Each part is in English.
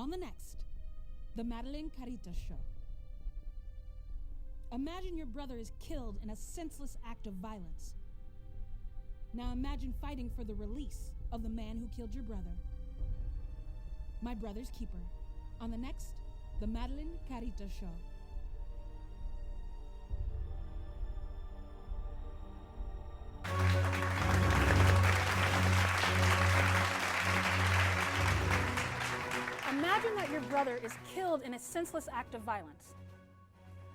On the next, the Madelinekarita show. Imagine your brother is killed in a senseless act of violence. Now imagine fighting for the release of the man who killed your brother. My brother's keeper. On the next, the Madelinekarita show. Imagine that your brother is killed in a senseless act of violence.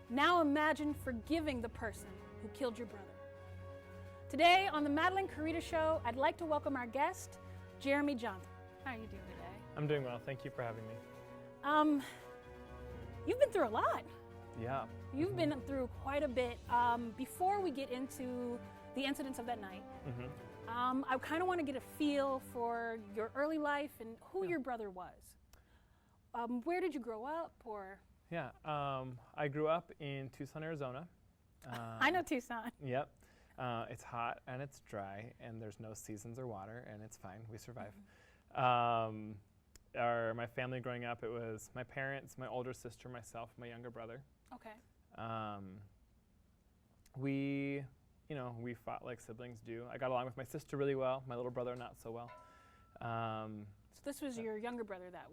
Now imagine forgiving the person who killed your brother. Today on the Madelinekarita show, I'd like to welcome our guest, Jeremy Johnson. How are you doing today? I'm doing well. Thank you for having me. You've been through a lot. Yeah. You've been through quite a bit. Before we get into the incidents of that night, I kind of want to get a feel for your early life and who your brother was. Where did you grow up, or? Yeah, I grew up in Tucson, Arizona. I know Tucson. Yep. It's hot and it's dry and there's no seasons or water and it's fine. We survive. My family growing up, it was my parents, my older sister, myself, my younger brother. Okay. We fought like siblings do. I got along with my sister really well, my little brother not so well. So this was your younger brother that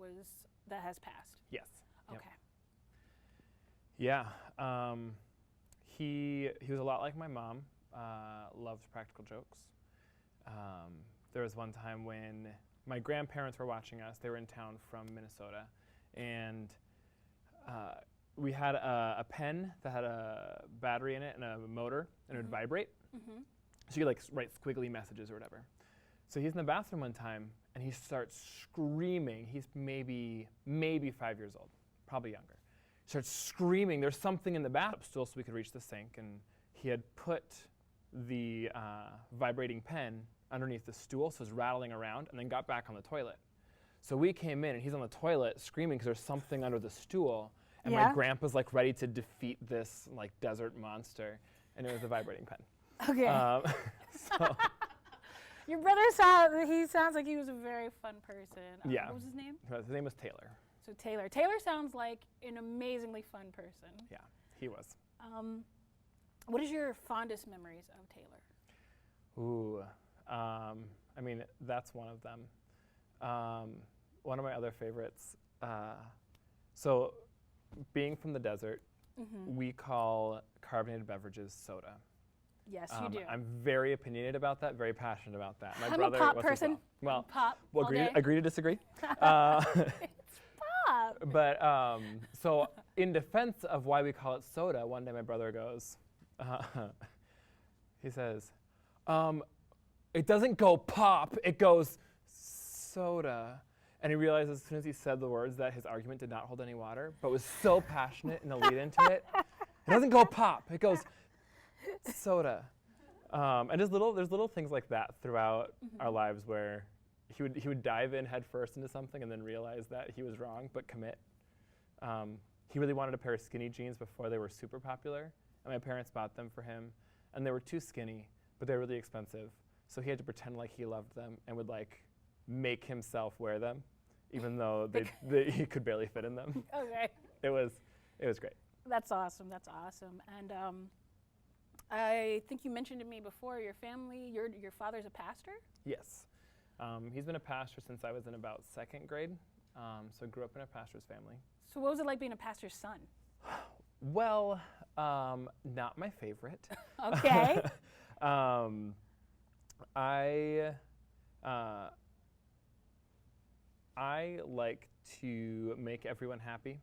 has passed? Yes. Okay. Yep. Yeah. He was a lot like my mom, loved practical jokes. There was one time when my grandparents were watching us. They were in town from Minnesota, and we had a pen that had a battery in it and a motor, and it would vibrate. So you could like write squiggly messages or whatever. So he's in the bathroom one time, and he starts screaming. He's maybe 5 years old, probably younger. He starts screaming. There's something in the bathroom still, so we could reach the sink, and he had put the vibrating pen underneath the stool, so it was rattling around, and then got back on the toilet. So we came in, and he's on the toilet screaming because there's something under the stool, and my grandpa's like ready to defeat this like desert monster, and it was a vibrating pen. Okay. So Your brother sounds like he was a very fun person. Yeah. What was his name? his name was Taylor. So Taylor. Taylor sounds like an amazingly fun person. Yeah, he was. What is your fondest memories of Taylor? Ooh, I mean, that's one of them. One of my other favorites, so being from the desert, we call carbonated beverages soda. Yes, you do. I'm very opinionated about that, very passionate about that. My I'm brother a pop was as person. Well, Pop well all day. agree to disagree. It's pop. But so in defense of why we call it soda, one day my brother goes, he says, it doesn't go pop, it goes soda. And he realized as soon as he said the words that his argument did not hold any water, but was so passionate in the lead into it. It doesn't go pop, it goes soda. And there's little things like that throughout our lives where he would dive in head first into something and then realize that he was wrong, but commit. He really wanted a pair of skinny jeans before they were super popular, and my parents bought them for him, and they were too skinny, but they were really expensive. So he had to pretend like he loved them and would like make himself wear them, even though he could barely fit in them. Okay. It was great. That's awesome. That's awesome. And I think you mentioned to me before your family. Your father's a pastor. Yes, he's been a pastor since I was in about second grade. So grew up in a pastor's family. So what was it like being a pastor's son? Well, not my favorite. Okay. I like to make everyone happy.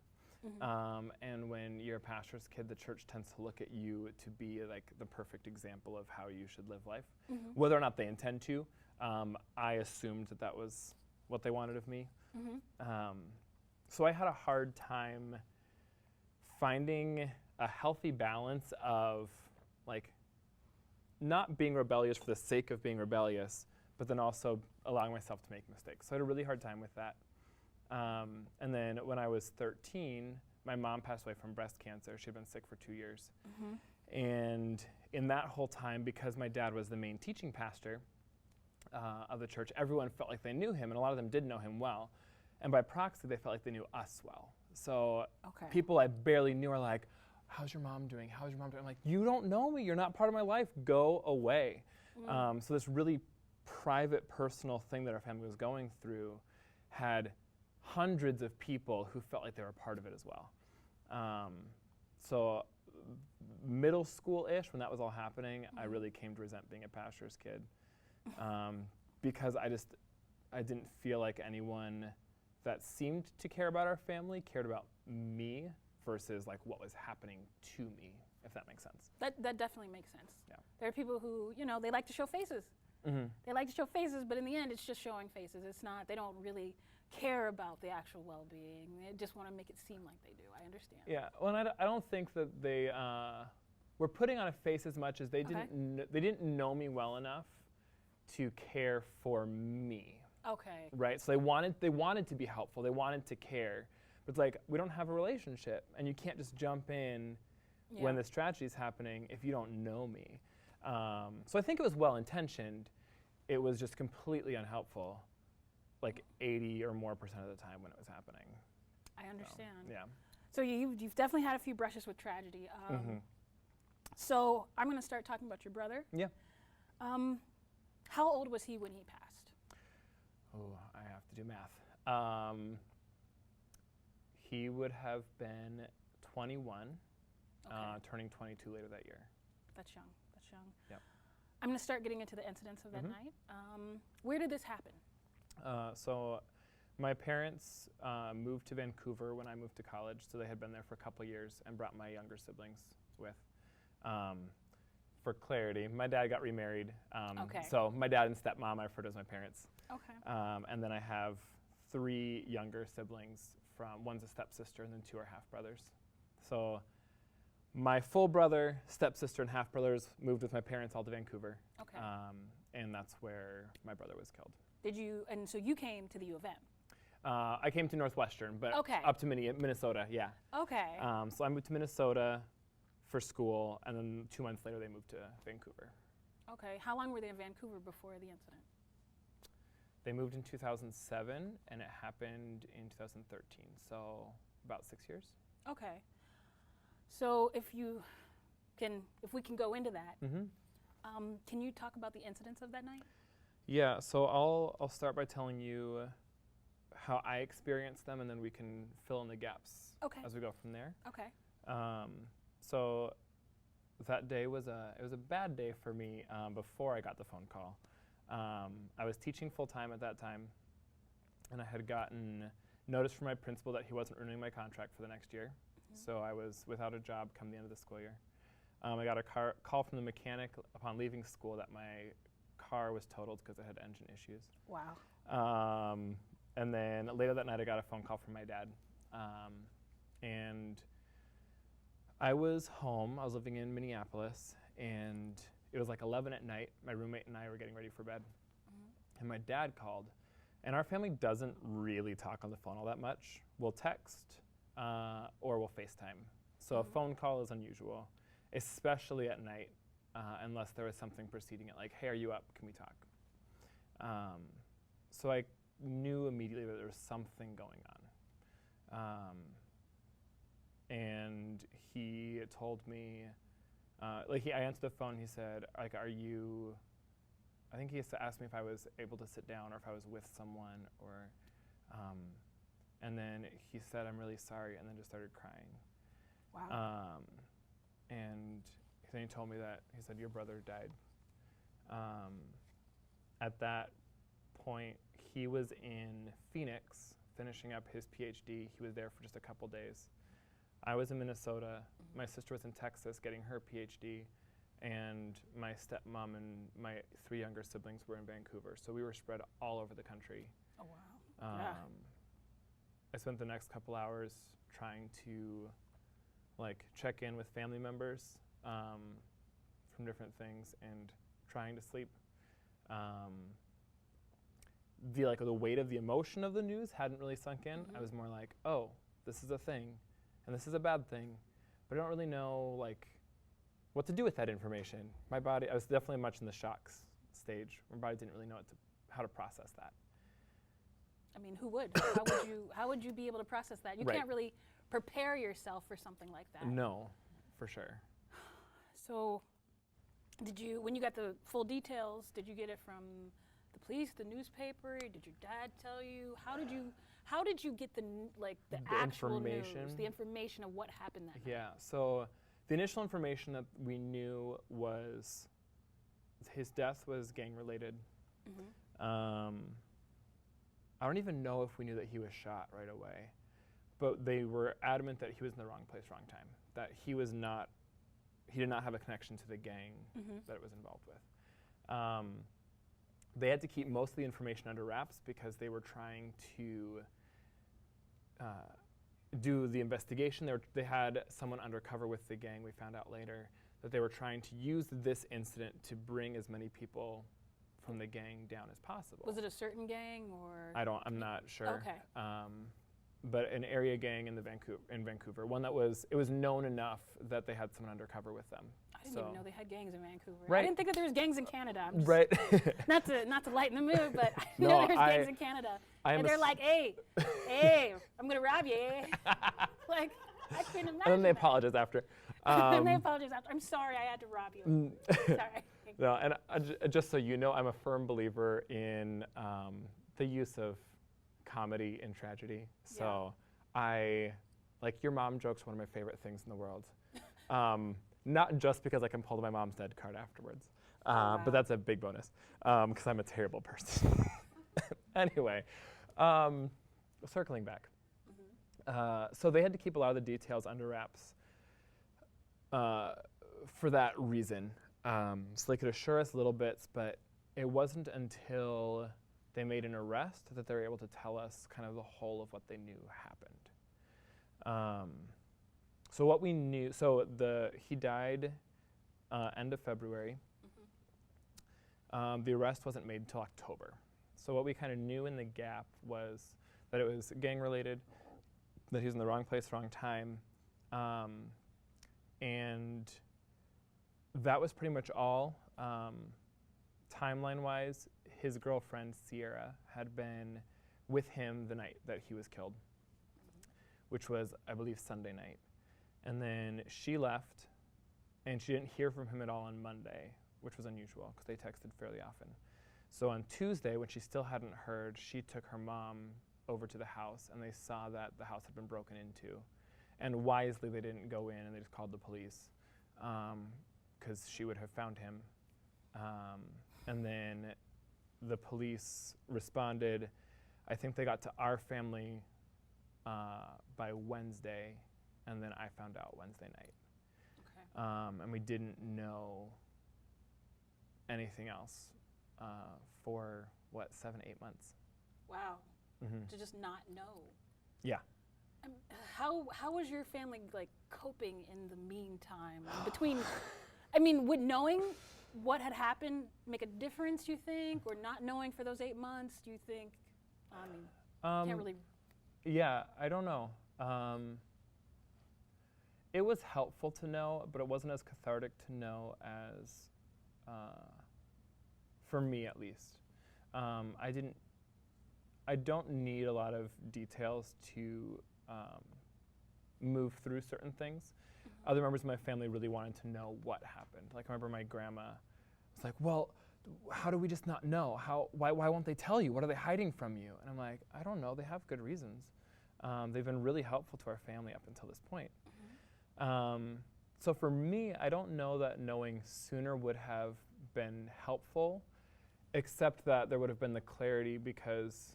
And when you're a pastor's kid, the church tends to look at you to be like the perfect example of how you should live life. Whether or not they intend to, I assumed that was what they wanted of me. So I had a hard time finding a healthy balance of like not being rebellious for the sake of being rebellious, but then also allowing myself to make mistakes. So I had a really hard time with that. And then when I was 13, my mom passed away from breast cancer. She had been sick for 2 years. And in that whole time, because my dad was the main teaching pastor of the church, everyone felt like they knew him, and a lot of them did know him well. And by proxy, they felt like they knew us well. So Okay. people I barely knew are like, how's your mom doing? How's your mom doing? I'm like, you don't know me. You're not part of my life. Go away. So this really private, personal thing that our family was going through had hundreds of people who felt like they were part of it as well. So middle school-ish, when that was all happening, I really came to resent being a pastor's kid because I didn't feel like anyone that seemed to care about our family cared about me versus like what was happening to me, if that makes sense. That definitely makes sense. Yeah. There are people who, they like to show faces. They like to show faces, but in the end, it's just showing faces. It's not, they don't really care about the actual well-being. They just want to make it seem like they do. I understand. Yeah, well, and I don't think that they were putting on a face as much as they didn't know me well enough to care for me. Okay. Right, so they wanted to be helpful. They wanted to care. But it's like, we don't have a relationship, and you can't just jump in when this tragedy is happening if you don't know me. So I think it was well-intentioned. It was just completely unhelpful, like 80 or more % of the time when it was happening. I understand. So, yeah. So you've definitely had a few brushes with tragedy. So I'm going to start talking about your brother. Yeah. How old was he when he passed? Oh, I have to do math. He would have been 21, turning 22 later that year. That's young. That's young. Yep. I'm going to start getting into the incidents of that night. Where did this happen? So my parents moved to Vancouver when I moved to college, so they had been there for a couple years and brought my younger siblings with. For clarity, my dad got remarried. So my dad and stepmom I refer to as my parents. Okay. And then I have 3 younger siblings. One's a stepsister and then 2 are half-brothers. So my full brother, stepsister, and half-brothers moved with my parents all to Vancouver. Okay. And that's where my brother was killed. And so you came to the U of M? I came to Northwestern, but up to Minnesota, yeah. Okay. So I moved to Minnesota for school, and then 2 months later they moved to Vancouver. Okay. How long were they in Vancouver before the incident? They moved in 2007, and it happened in 2013, so about 6 years. Okay. So if we can go into that, can you talk about the incidents of that night? Yeah, so I'll start by telling you how I experienced them, and then we can fill in the gaps as we go from there. Okay. So that day was a bad day for me before I got the phone call. I was teaching full-time at that time, and I had gotten notice from my principal that he wasn't renewing my contract for the next year. So I was without a job come the end of the school year. I got a call from the mechanic upon leaving school that my car was totaled because it had engine issues. Wow. And then later that night I got a phone call from my dad. And I was home. I was living in Minneapolis, and it was like 11 at night. My roommate and I were getting ready for bed. And my dad called. And our family doesn't really talk on the phone all that much. We'll text or we'll FaceTime. So a phone call is unusual, especially at night, unless there was something preceding it, like, hey, are you up? Can we talk? So I knew immediately that there was something going on. And he told me, I answered the phone, he said, like, I think he asked me if I was able to sit down or if I was with someone, or, and then he said, I'm really sorry, and then just started crying. Wow. And then he told me that, he said, your brother died. At that point, he was in Phoenix finishing up his PhD. He was there for just a couple days. I was in Minnesota. My sister was in Texas getting her PhD, and my stepmom and my 3 younger siblings were in Vancouver. So we were spread all over the country. Oh, wow. I spent the next couple hours trying to check in with family members from different things and trying to sleep. The weight of the emotion of the news hadn't really sunk in. I was more like, oh, this is a thing, and this is a bad thing, but I don't really know what to do with that information. My body, I was definitely much in the shock stage. My body didn't really know how to process that. mean, who would? How would you be able to process that? You Right. can't really prepare yourself for something like that. No, for sure. So, when you got the full details, did you get it from the police, the newspaper? Did your dad tell you? How did you get the actual information? news, the information of what happened that night? Yeah. So the initial information that we knew was his death was gang related. Mm-hmm. I don't even know if we knew that he was shot right away, but they were adamant that he was in the wrong place, wrong time. That he did not have a connection to the gang Mm-hmm. that it was involved with. They had to keep most of the information under wraps because they were trying to do the investigation. They had someone undercover with the gang. We found out later that they were trying to use this incident to bring as many people from the gang down as possible. Was it a certain gang or? I'm not sure. Okay. But an area gang in Vancouver, one that was known enough that they had someone undercover with them. I didn't even know they had gangs in Vancouver. Right. I didn't think that there was gangs in Canada. I'm just, Right. not to lighten the mood, but I No, know there's gangs in Canada. And they're like, hey, I'm gonna rob you. Like, I couldn't imagine. And then they that. apologize after. And they apologize after. I'm sorry, I had to rob you. Sorry. No, and just so you know, I'm a firm believer in the use of comedy in tragedy. So your mom jokes are one of my favorite things in the world. Not just because I can pull my mom's dead card afterwards, but that's a big bonus because I'm a terrible person. Anyway, circling back. Mm-hmm. So they had to keep a lot of the details under wraps for that reason. So they could assure us little bits, but it wasn't until they made an arrest that they were able to tell us kind of the whole of what they knew happened. So what we knew, he died end of February. Mm-hmm. The arrest wasn't made until October. So what we kind of knew in the gap was that it was gang related, that he was in the wrong place, wrong time, and that was pretty much all. Timeline-wise, his girlfriend, Sierra, had been with him the night that he was killed, which was, I believe, Sunday night. And then she left, and she didn't hear from him at all on Monday, which was unusual because they texted fairly often. So on Tuesday, when she still hadn't heard, she took her mom over to the house, and they saw that the house had been broken into. And wisely, they didn't go in, and they just called the police because she would have found him. And then the police responded. I think they got to our family by Wednesday, and then I found out Wednesday night. Okay. And we didn't know anything else for, 7-8 months. Wow. Mm-hmm. To just not know. Yeah. How was your family coping in the meantime? Between, would knowing what had happened make a difference, do you think, or not knowing for those 8 months? Do you think? Can't really. Yeah, I don't know. It was helpful to know, but it wasn't as cathartic to know as, for me at least. I don't need a lot of details to move through certain things. Mm-hmm. Other members of my family really wanted to know what happened. Like I remember my grandma was like, well, how do we just not know? Why won't they tell you? What are they hiding from you? And I'm like, I don't know, they have good reasons. They've been really helpful to our family up until this point. Mm-hmm. So for me, I don't know that knowing sooner would have been helpful, except that there would have been the clarity because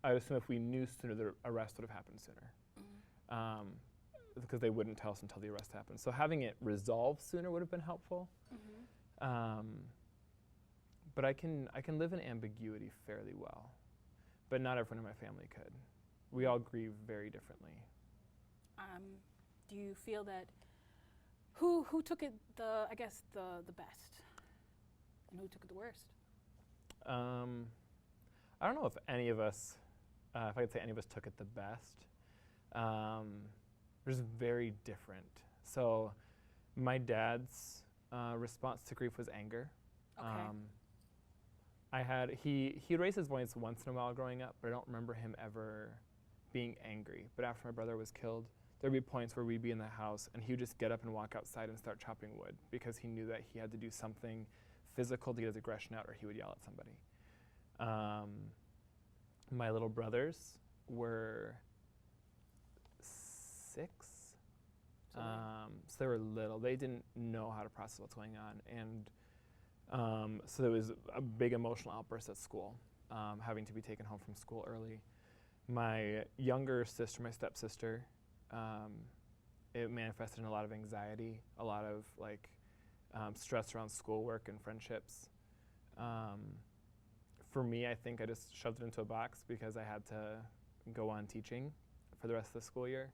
I would assume if we knew sooner, the arrest would have happened sooner. Mm-hmm. Because they wouldn't tell us until the arrest happened. So having it resolved sooner would have been helpful. Mm-hmm. But I can live in ambiguity fairly well. But not everyone in my family could. We all grieve very differently. Do you feel that who took it the best, and who took it the worst? I don't know if any of us, if I could say any of us took it the best. They're just very different. So my dad's response to grief was anger. Okay. He raised his voice once in a while growing up, but I don't remember him ever being angry. But after my brother was killed, there'd be points where we'd be in the house and he would just get up and walk outside and start chopping wood because he knew that he had to do something physical to get his aggression out, or he would yell at somebody. My little brothers were 6. So they were little. They didn't know how to process what's going on. And so there was a big emotional outburst at school, having to be taken home from school early. My younger sister, my stepsister, it manifested in a lot of anxiety, a lot of stress around schoolwork and friendships. For me, I think I just shoved it into a box because I had to go on teaching for the rest of the school year.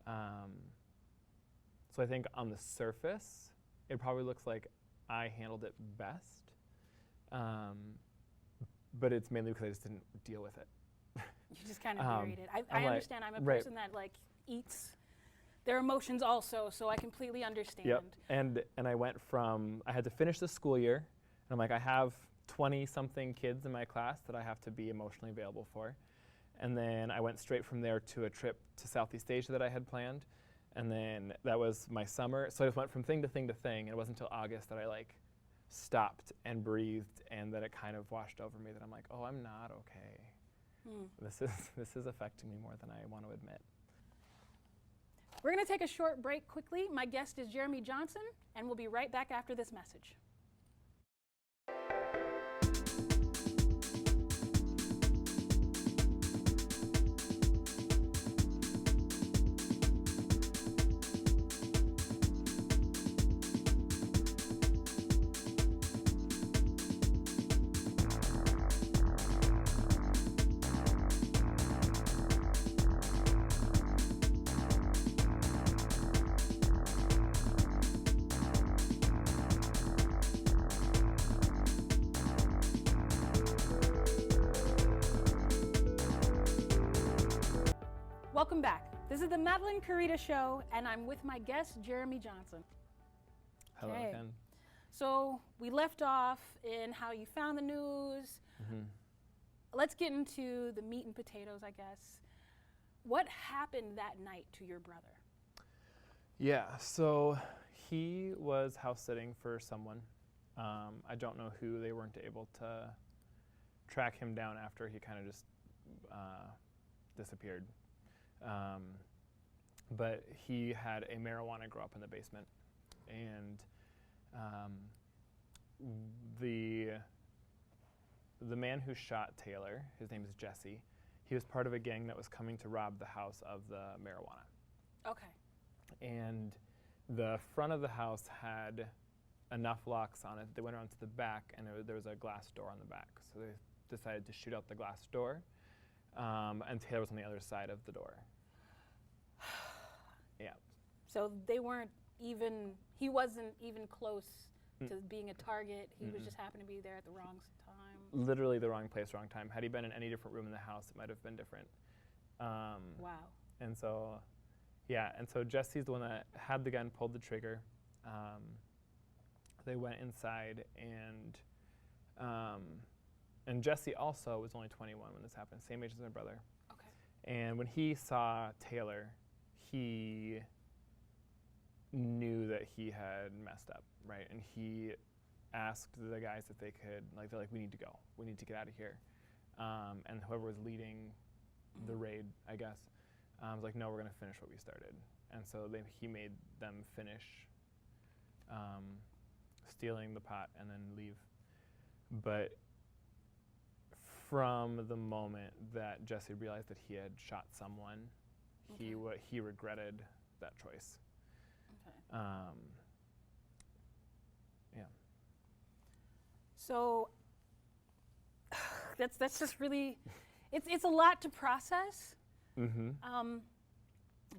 So I think on the surface, it probably looks like I handled it best, but it's mainly because I just didn't deal with it. You just kind of buried it. I understand. I'm a person that eats their emotions also, so I completely understand. Yep. And I went from, I had to finish the school year, and I'm like, I have 20-something kids in my class that I have to be emotionally available for. And then I went straight from there to a trip to Southeast Asia that I had planned. And then that was my summer. So I just went from thing to thing to thing. And it wasn't until August that I stopped and breathed, and that it kind of washed over me that I'm like, oh, I'm not okay. This is affecting me more than I want to admit. We're going to take a short break quickly. My guest is Jeremy Johnson, and we'll be right back after this message. Welcome back. This is the Madelinekarita Show, and I'm with my guest, Jeremy Johnson. Hello again. So we left off in how you found the news. Mm-hmm. Let's get into the meat and potatoes, I guess. What happened that night to your brother? Yeah, so he was house sitting for someone. I don't know who. They weren't able to track him down after he kind of just disappeared. But he had a marijuana grow up in the basement, and the man who shot Taylor, his name is Jesse, he was part of a gang that was coming to rob the house of the marijuana. Okay. And the front of the house had enough locks on it. They went around to the back, and there was a glass door on the back. So they decided to shoot out the glass door, and Taylor was on the other side of the door. Yeah. So he wasn't even close to being a target. He was just happened to be there at the wrong time. Literally the wrong place, wrong time. Had he been in any different room in the house, it might have been different. Wow. And so, yeah, and so Jesse's the one that had the gun, pulled the trigger. They went inside, and Jesse also was only 21 when this happened, same age as my brother. Okay. And when he saw Taylor, he knew that he had messed up, right? And he asked the guys if they could, they're like, we need to go. We need to get out of here. And whoever was leading the raid, I guess, was like, no, we're going to finish what we started. And so he made them finish stealing the pot and then leave. But from the moment that Jesse realized that he had shot someone, he regretted that choice. Okay. Yeah. So that's just really, it's a lot to process. Mm-hmm.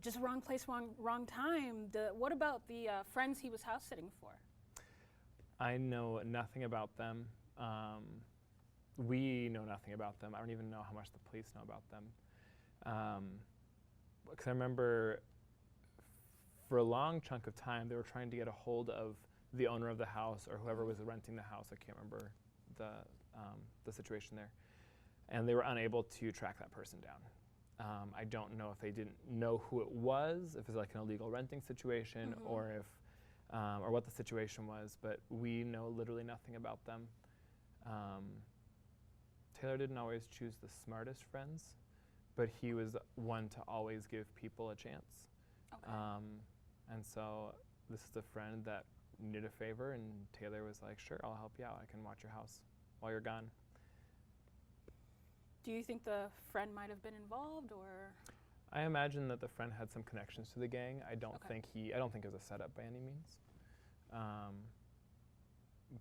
Just wrong place, wrong time. What about the friends he was house sitting for? I know nothing about them. We know nothing about them. I don't even know how much the police know about them. Because I remember for a long chunk of time, they were trying to get a hold of the owner of the house or whoever was renting the house. I can't remember the situation there. And they were unable to track that person down. I don't know if they didn't know who it was, if it was like an illegal renting situation, or if, or what the situation was, but we know literally nothing about them. Taylor didn't always choose the smartest friends, but he was one to always give people a chance. Okay. And so this is a friend that needed a favor, and Taylor was like, sure, I'll help you out. I can watch your house while you're gone. Do you think the friend might have been involved, or? I imagine that the friend had some connections to the gang. I don't Okay. think I don't think it was a setup by any means.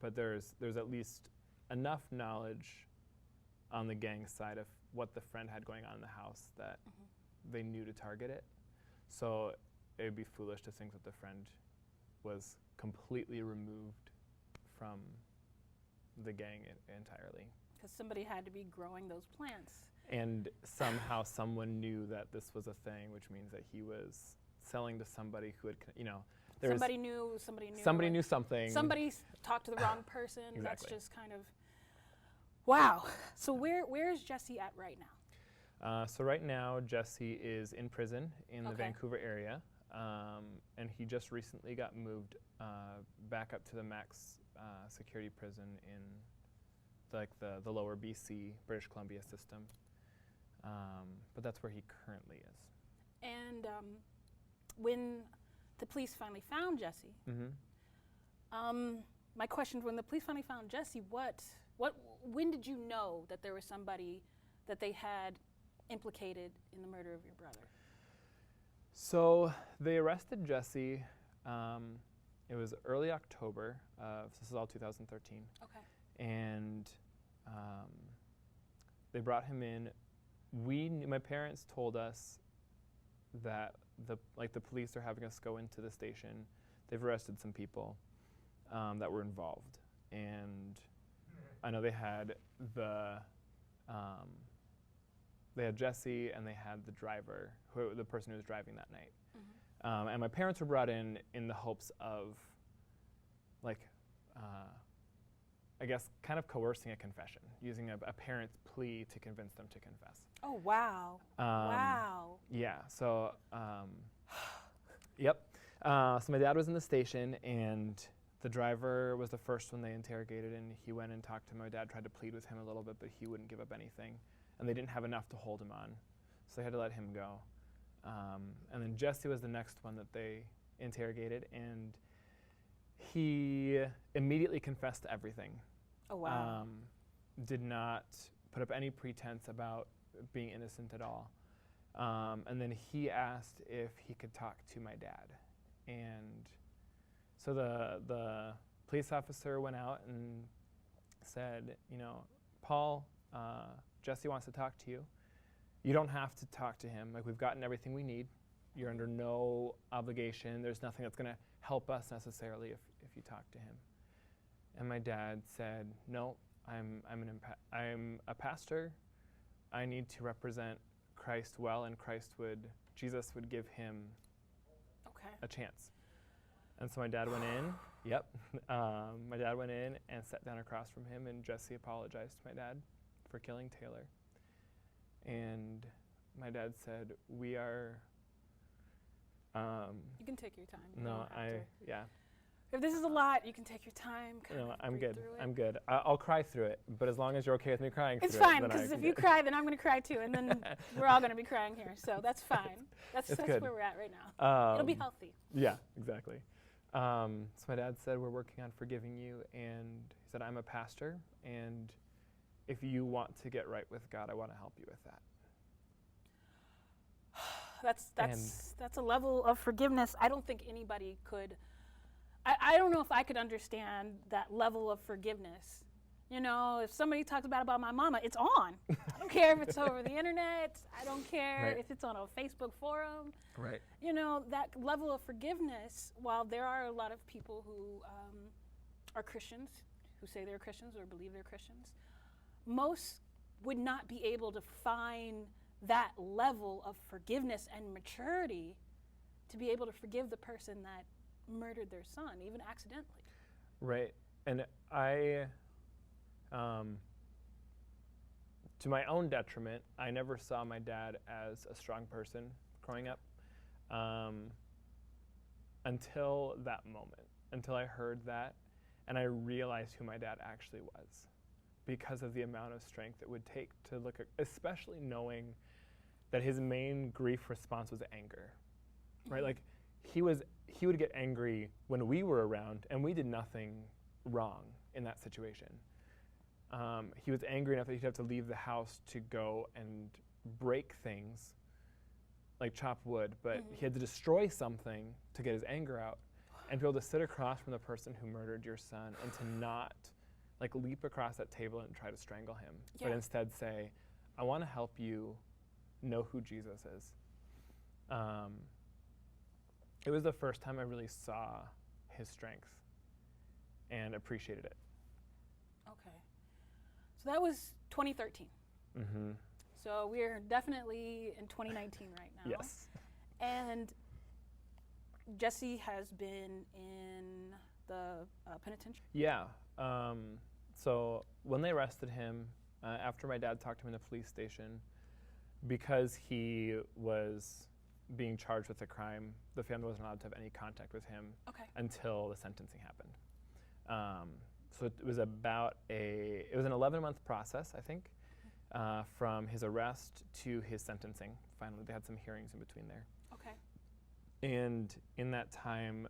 But there's at least enough knowledge on the gang side of what the friend had going on in the house that they knew to target it. So it would be foolish to think that the friend was completely removed from the gang entirely. Because somebody had to be growing those plants. And somehow someone knew that this was a thing, which means that he was selling to somebody who had, Somebody knew. Somebody knew something. Somebody talked to the wrong person. Exactly. That's just kind of, wow. So where's Jesse at right now? So right now, Jesse is in prison in the Okay. Vancouver area, and he just recently got moved back up to the max security prison in the lower BC, British Columbia system. But that's where he currently is. And when the police finally found Jesse, my question: when the police finally found Jesse, when did you know that there was somebody that they had implicated in the murder of your brother? So they arrested Jesse. It was early October. This is all 2013. Okay. And they brought him in. My parents told us that the police are having us go into the station. They've arrested some people that were involved, and I know they had they had Jesse and they had the driver, the person who was driving that night. And my parents were brought in the hopes of, I guess, kind of coercing a confession, using a parent's plea to convince them to confess. Oh, wow. Wow. Yeah, so, yep. So my dad was in the station, and the driver was the first one they interrogated, and he went and talked to my dad, tried to plead with him a little bit, but he wouldn't give up anything. And they didn't have enough to hold him on, so they had to let him go. And then Jesse was the next one that they interrogated, and he immediately confessed to everything. Oh, wow. Did not put up any pretense about being innocent at all. And then he asked if he could talk to my dad. And so the police officer went out and said, Paul, Jesse wants to talk to you. You don't have to talk to him. We've gotten everything we need. You're under no obligation. There's nothing that's going to help us necessarily if you talk to him. And my dad said, no, I'm a pastor. I need to represent Christ well, and Jesus would give him a chance. And so my dad went in. Yep. My dad went in and sat down across from him, and Jesse apologized to my dad for killing Taylor. And my dad said, we are... you can take your time. No, yeah. If this is a lot, you can take your time. No, I'm good. I'm good. I'll cry through it, but as long as you're okay with me crying it's through fine, it. It's fine, because if you cry, then I'm going to cry too, and then we're all going to be crying here. So that's fine. That's good. where we're at right now. It'll be healthy. Yeah, exactly. So my dad said, we're working on forgiving you, and he said, I'm a pastor, and if you want to get right with God, I want to help you with that. That's a level of forgiveness I don't think anybody could. I don't know if I could understand that level of forgiveness. If somebody talks about my mama, it's on. I don't care if it's over the internet. I don't care if it's on a Facebook forum. Right. That level of forgiveness, while there are a lot of people who are Christians, who say they're Christians or believe they're Christians, most would not be able to find that level of forgiveness and maturity to be able to forgive the person that murdered their son, even accidentally. Right. And I to my own detriment, I never saw my dad as a strong person growing up until that moment, until I heard that and I realized who my dad actually was because of the amount of strength it would take to look at, especially knowing that his main grief response was anger, right? Like he would get angry when we were around and we did nothing wrong in that situation. He was angry enough that he'd have to leave the house to go and break things, like chop wood, but he had to destroy something to get his anger out and be able to sit across from the person who murdered your son and to not like leap across that table and try to strangle him, but instead say, I want to help you know who Jesus is. It was the first time I really saw his strength and appreciated it. Okay. So that was 2013. Mm-hmm. So we're definitely in 2019 right now. Yes. And Jesse has been in the penitentiary? Yeah. So when they arrested him, after my dad talked to him in the police station, because he was being charged with a crime, the family wasn't allowed to have any contact with him until the sentencing happened. So it was an 11-month process, I think, from his arrest to his sentencing. Finally, they had some hearings in between there. Okay. And in that time,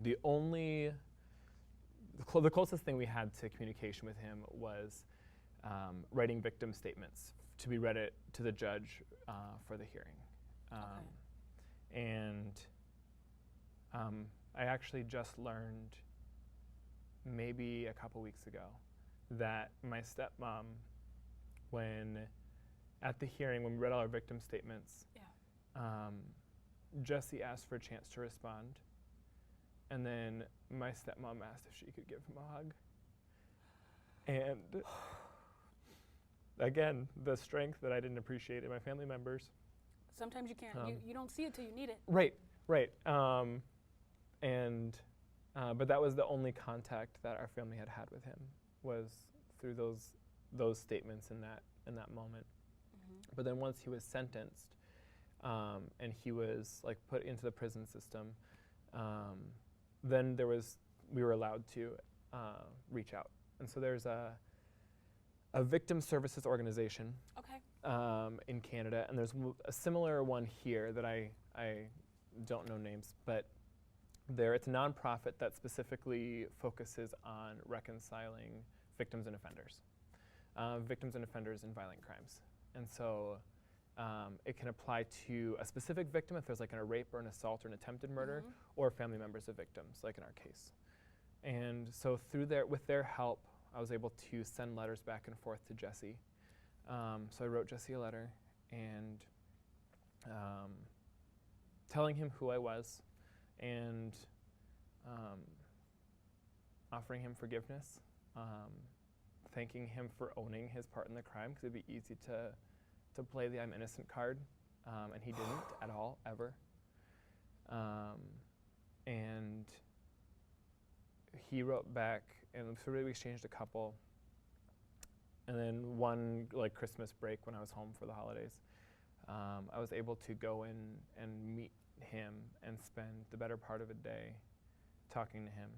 the closest thing we had to communication with him was writing victim statements to be read to the judge for the hearing. And I actually just learned maybe a couple weeks ago that my stepmom, when at the hearing, when we read all our victim statements, Jesse asked for a chance to respond. And then my stepmom asked if she could give him a hug. And again, the strength that I didn't appreciate in my family members. Sometimes you can't. You don't see it till you need it. Right. But that was the only contact that our family had with him, was through those statements in that moment. But then once he was sentenced, and he was like put into the prison system, then we were allowed to reach out. And so there's a victim services organization in Canada, and there's a similar one here that I don't know names, but it's a nonprofit that specifically focuses on reconciling victims and offenders in violent crimes. And so it can apply to a specific victim if there's like a rape or an assault or an attempted murder, or family members of victims, like in our case. And so with their help, I was able to send letters back and forth to Jesse. So I wrote Jesse a letter and telling him who I was and offering him forgiveness, thanking him for owning his part in the crime, because it'd be easy to play the I'm innocent card, and he didn't at all, ever. And he wrote back, and so we exchanged a couple. And then one Christmas break when I was home for the holidays, I was able to go in and meet him and spend the better part of a day talking to him.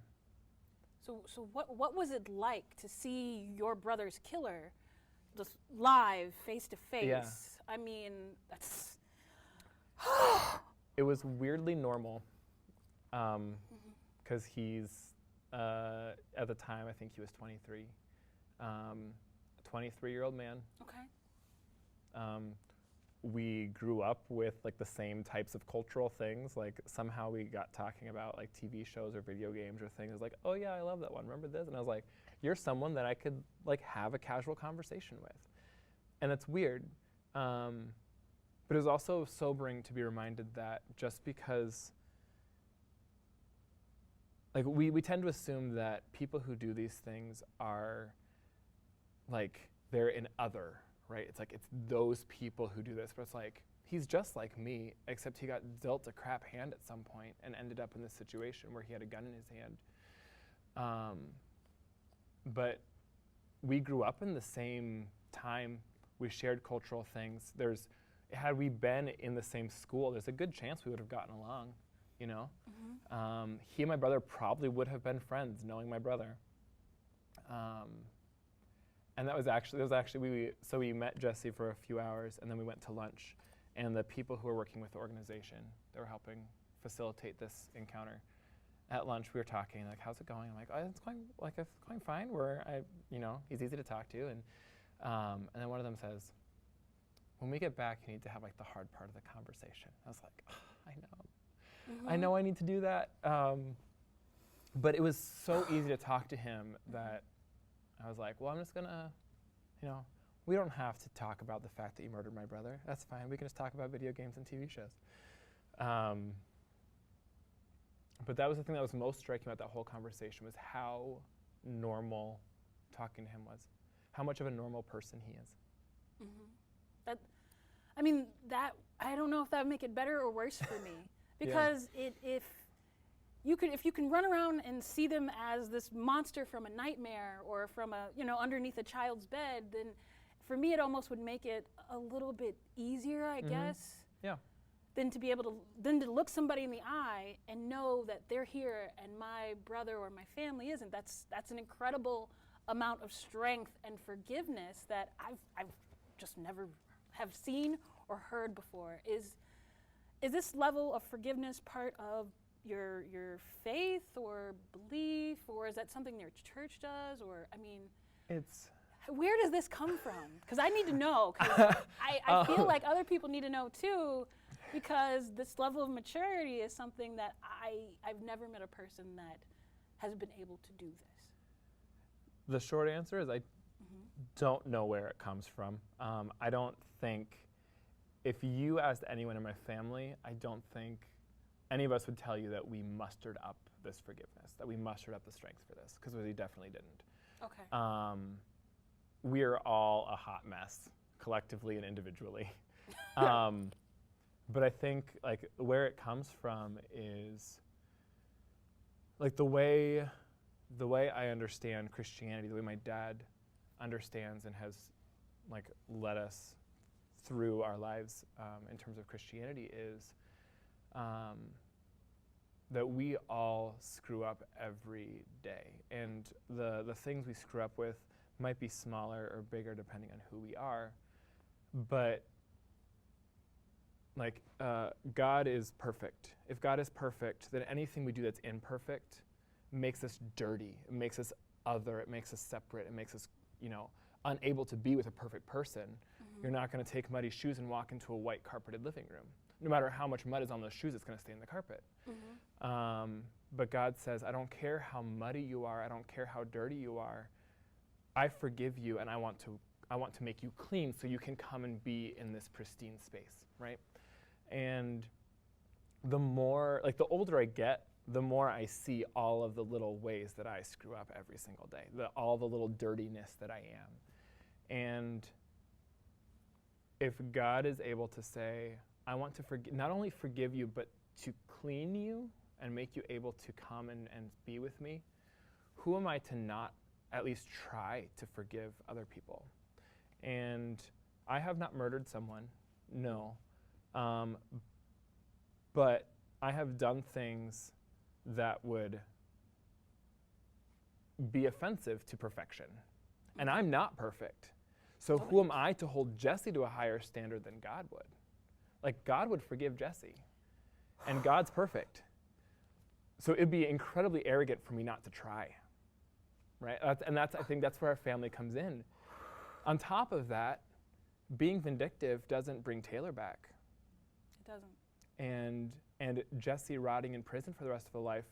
So what was it like to see your brother's killer just live, face to face? Yeah. I mean, that's... It was weirdly normal, because he's, at the time, I think he was 23. A 23-year-old man. Okay. We grew up with the same types of cultural things. Somehow we got talking about TV shows or video games or things. Like, oh yeah, I love that one. Remember this? And I was like, you're someone that I could have a casual conversation with. And it's weird. But it was also sobering to be reminded that just because we tend to assume that people who do these things are they're an other, right? It's it's those people who do this, but it's he's just like me, except he got dealt a crap hand at some point and ended up in this situation where he had a gun in his hand. But we grew up in the same time. We shared cultural things. Had we been in the same school, there's a good chance we would have gotten along, you know? Mm-hmm. He and my brother probably would have been friends, knowing my brother. And we met Jesse for a few hours, and then we went to lunch. And the people who were working with the organization that were helping facilitate this encounter, at lunch we were talking, like, how's it going? I'm like, oh, it's going fine. He's easy to talk to. And then one of them says, when we get back, you need to have like the hard part of the conversation. I was like, oh, I know. Mm-hmm. I know I need to do that. But it was so easy to talk to him that I was like, well, I'm just gonna, we don't have to talk about the fact that you murdered my brother. That's fine. We can just talk about video games and TV shows. But that was the thing that was most striking about that whole conversation, was how normal talking to him was, how much of a normal person he is. Mm-hmm. I don't know if that would make it better or worse for me, because if you can run around and see them as this monster from a nightmare or from underneath a child's bed, then for me it almost would make it a little bit easier, I guess. Yeah. Than to be able to look somebody in the eye and know that they're here and my brother or my family isn't. That's an incredible amount of strength and forgiveness that I've just never have seen or heard before. Is this level of forgiveness part of your faith or belief, or is that something your church does? Or where does this come from? Because I need to know. Because I feel like other people need to know too. Because this level of maturity is something that I've never met a person that has been able to do this. The short answer is I don't know where it comes from. I don't think, if you asked anyone in my family, I don't think any of us would tell you that we mustered up this forgiveness, that we mustered up the strength for this, because we definitely didn't. Okay. We are all a hot mess, collectively and individually. But I think like where it comes from is like the way I understand Christianity, the way my dad understands and has like led us through our lives in terms of Christianity is that we all screw up every day, and the things we screw up with might be smaller or bigger depending on who we are, but God is perfect. If God is perfect, then anything we do that's imperfect makes us dirty. It makes us other. It makes us separate. It makes us, unable to be with a perfect person. Mm-hmm. You're not going to take muddy shoes and walk into a white carpeted living room. No matter how much mud is on those shoes, it's going to stay in the carpet. Mm-hmm. But God says, I don't care how muddy you are. I don't care how dirty you are. I forgive you, and I want to make you clean so you can come and be in this pristine space, right? And the older I get, the more I see all of the little ways that I screw up every single day, all the little dirtiness that I am. And if God is able to say, I want to not only forgive you, but to clean you and make you able to come and be with me, who am I to not at least try to forgive other people? And I have not murdered someone, no. But I have done things that would be offensive to perfection. And I'm not perfect. So who am I to hold Jesse to a higher standard than God would? Like, God would forgive Jesse, and God's perfect. So it'd be incredibly arrogant for me not to try, right? I think that's where our family comes in. On top of that, being vindictive doesn't bring Taylor back. It doesn't. And Jesse rotting in prison for the rest of his life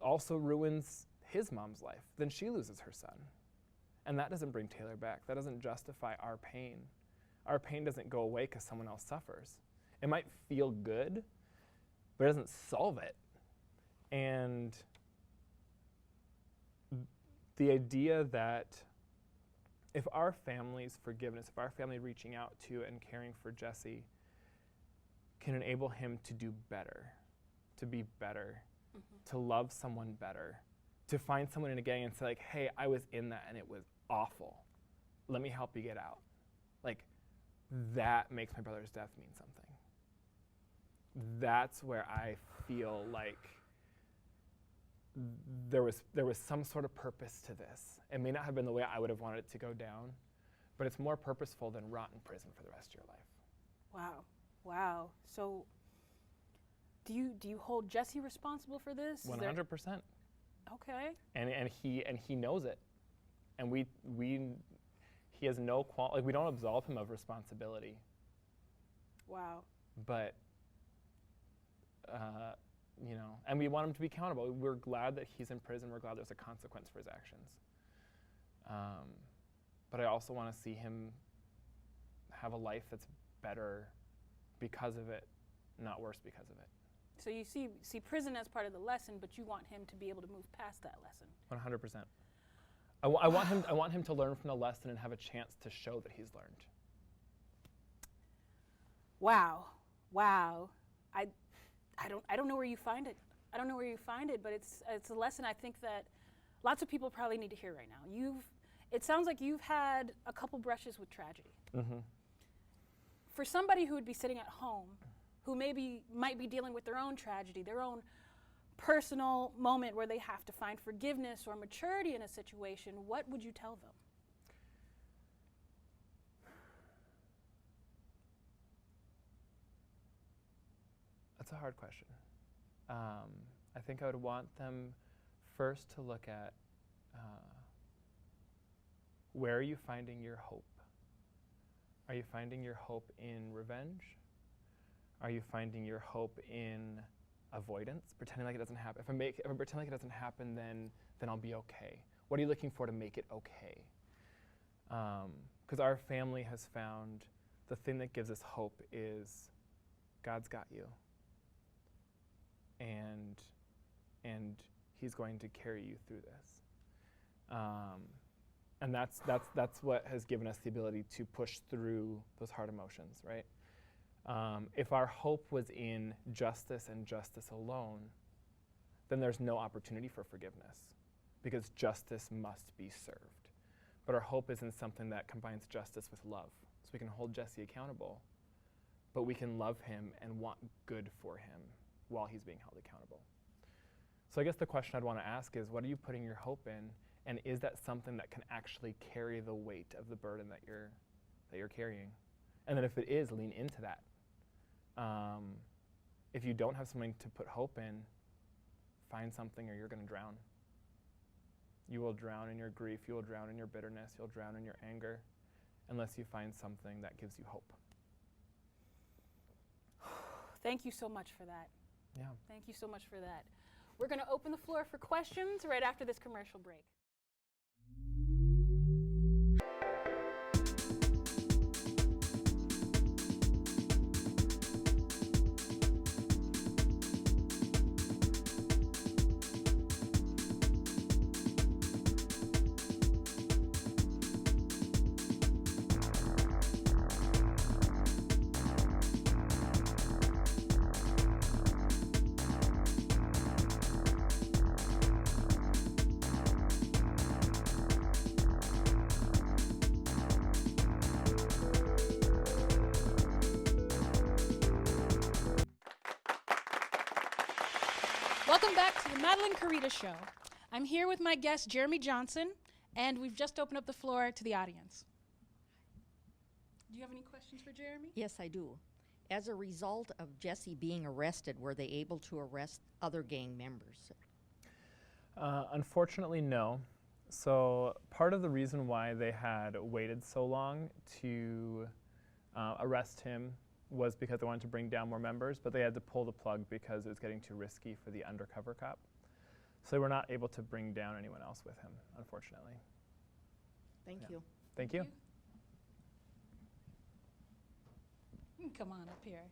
also ruins his mom's life. Then she loses her son. And that doesn't bring Taylor back. That doesn't justify our pain. Our pain doesn't go away because someone else suffers. It might feel good, but it doesn't solve it. And the idea that if our family's forgiveness, if our family reaching out to and caring for Jesse can enable him to do better, to be better, to love someone better, to find someone in a gang and say like, hey, I was in that and it was awful. Let me help you get out. Like, that makes my brother's death mean something. That's where I feel like there was some sort of purpose to this. It may not have been the way I would have wanted it to go down, but it's more purposeful than rot in prison for the rest of your life. Wow. So do you hold Jesse responsible for this? 100%. Okay. And he knows it. And he has no we don't absolve him of responsibility. Wow. But and we want him to be accountable. We're glad that he's in prison. We're glad there's a consequence for his actions. But I also want to see him have a life that's better because of it, not worse because of it. So you see prison as part of the lesson, but you want him to be able to move past that lesson. 100%. I want him to learn from the lesson and have a chance to show that he's learned. Wow. I don't know where you find it. But it's a lesson I think that lots of people probably need to hear right now. It sounds like you've had a couple brushes with tragedy. Mm-hmm. For somebody who would be sitting at home, who might be dealing with their own tragedy, their own personal moment where they have to find forgiveness or maturity in a situation, what would you tell them? That's a hard question. I think I would want them first to look at where are you finding your hope? Are you finding your hope in revenge? Are you finding your hope in avoidance, pretending like it doesn't happen? If I pretend like it doesn't happen, then I'll be okay. What are you looking for to make it okay? Because our family has found the thing that gives us hope is God's got you. And he's going to carry you through this. And that's what has given us the ability to push through those hard emotions, right? If our hope was in justice and justice alone, then there's no opportunity for forgiveness because justice must be served. But our hope is in something that combines justice with love. So we can hold Jesse accountable, but we can love him and want good for him while he's being held accountable. So I guess the question I'd want to ask is, what are you putting your hope in? And is that something that can actually carry the weight of the burden that you're carrying? And then if it is, lean into that. If you don't have something to put hope in, find something or you're going to drown. You will drown in your grief, you will drown in your bitterness, you'll drown in your anger, unless you find something that gives you hope. Thank you so much for that. Yeah. Thank you so much for that. We're going to open the floor for questions right after this commercial break. Welcome back to the Madelinekarita Show. I'm here with my guest, Jeremy Johnson, and we've just opened up the floor to the audience. Do you have any questions for Jeremy? Yes, I do. As a result of Jesse being arrested, were they able to arrest other gang members? Unfortunately, no. So part of the reason why they had waited so long to arrest him was because they wanted to bring down more members, but they had to pull the plug because it was getting too risky for the undercover cop. So they were not able to bring down anyone else with him, unfortunately. Thank you. Thank you. You can come on up here.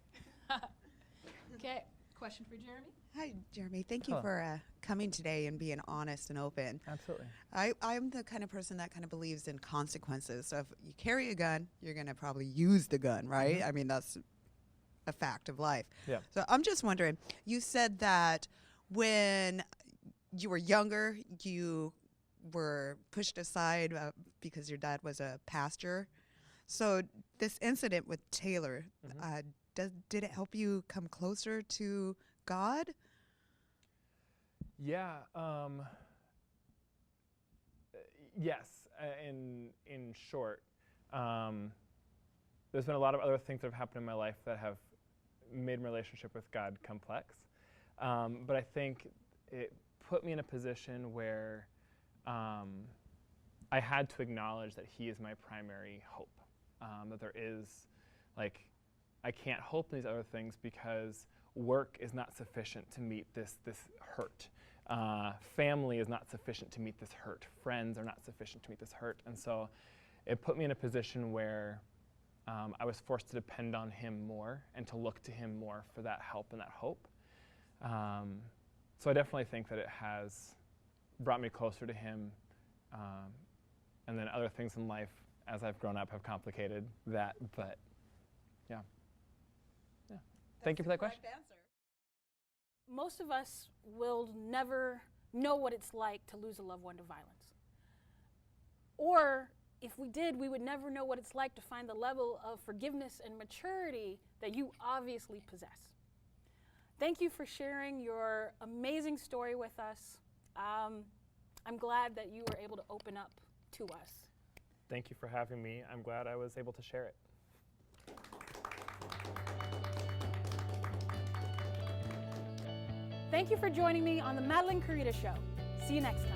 Okay, question for Jeremy? Hi, Jeremy. Thank you Hello. for coming today and being honest and open. Absolutely. I'm the kind of person that kind of believes in consequences. So if you carry a gun, you're going to probably use the gun, right? Mm-hmm. I mean, that's a fact of life. Yeah. So I'm just wondering, you said that when you were younger, you were pushed aside because your dad was a pastor. So this incident with Taylor, did it help you come closer to God? Yeah. Yes. In short, there's been a lot of other things that have happened in my life that have made my relationship with God complex. But I think it put me in a position where I had to acknowledge that He is my primary hope. That there is, like, I can't hope in these other things because work is not sufficient to meet this hurt. Family is not sufficient to meet this hurt. Friends are not sufficient to meet this hurt. And so it put me in a position where I was forced to depend on Him more and to look to Him more for that help and that hope. So I definitely think that it has brought me closer to Him. And then other things in life, as I've grown up, have complicated that. But yeah. Thank you for that question. Most of us will never know what it's like to lose a loved one to violence. Or if we did, we would never know what it's like to find the level of forgiveness and maturity that you obviously possess. Thank you for sharing your amazing story with us. I'm glad that you were able to open up to us. Thank you for having me. I'm glad I was able to share it. Thank you for joining me on the Madelinekarita Show. See you next time.